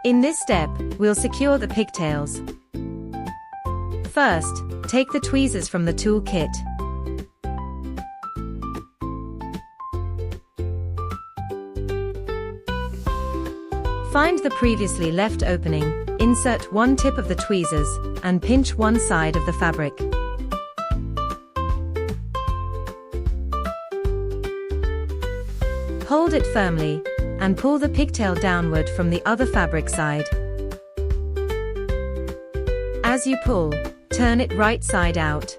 In this step, we'll secure the pigtails. First, take the tweezers from the tool kit. Find the previously left opening, insert one tip of the tweezers, and pinch one side of the fabric. Hold it firmly, and pull the pigtail downward from the other fabric side. As you pull, turn it right side out.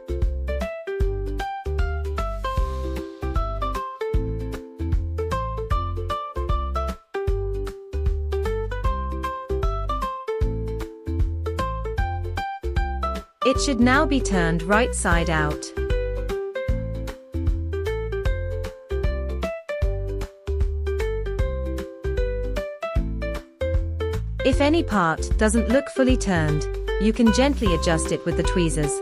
It should now be turned right side out. If any part doesn't look fully turned, you can gently adjust it with the tweezers.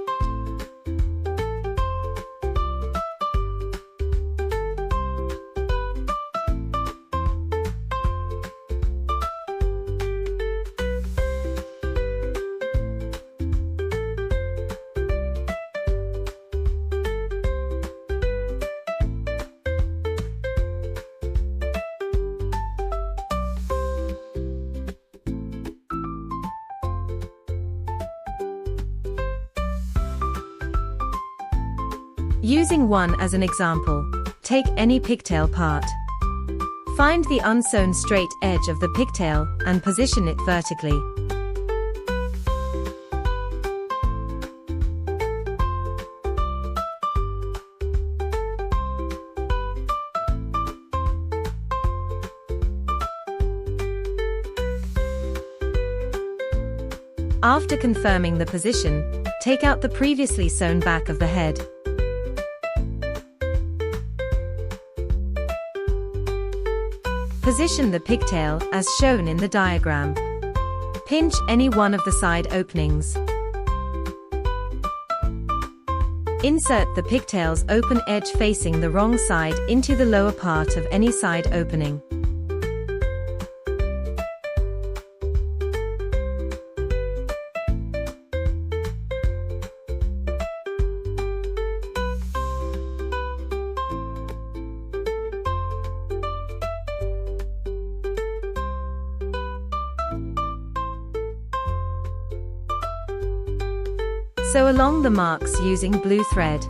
Using one as an example, take any pigtail part. Find the unsewn straight edge of the pigtail and position it vertically. After confirming the position, take out the previously sewn back of the head. Position the pigtail as shown in the diagram. Pinch any one of the side openings. Insert the pigtail's open edge facing the wrong side into the lower part of any side opening. Sew along the marks using blue thread.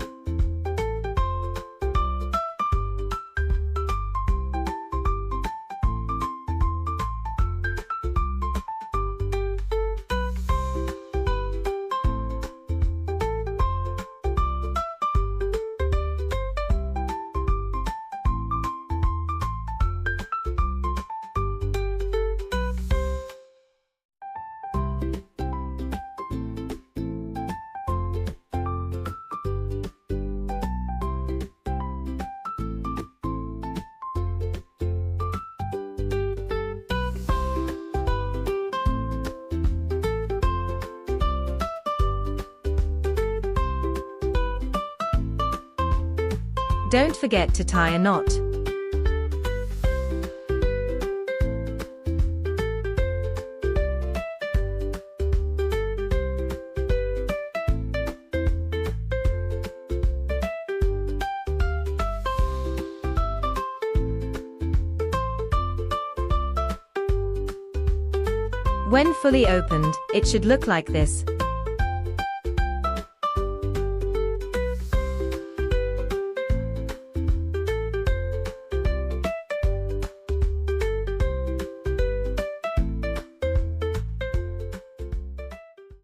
Don't forget to tie a knot. When fully opened, it should look like this.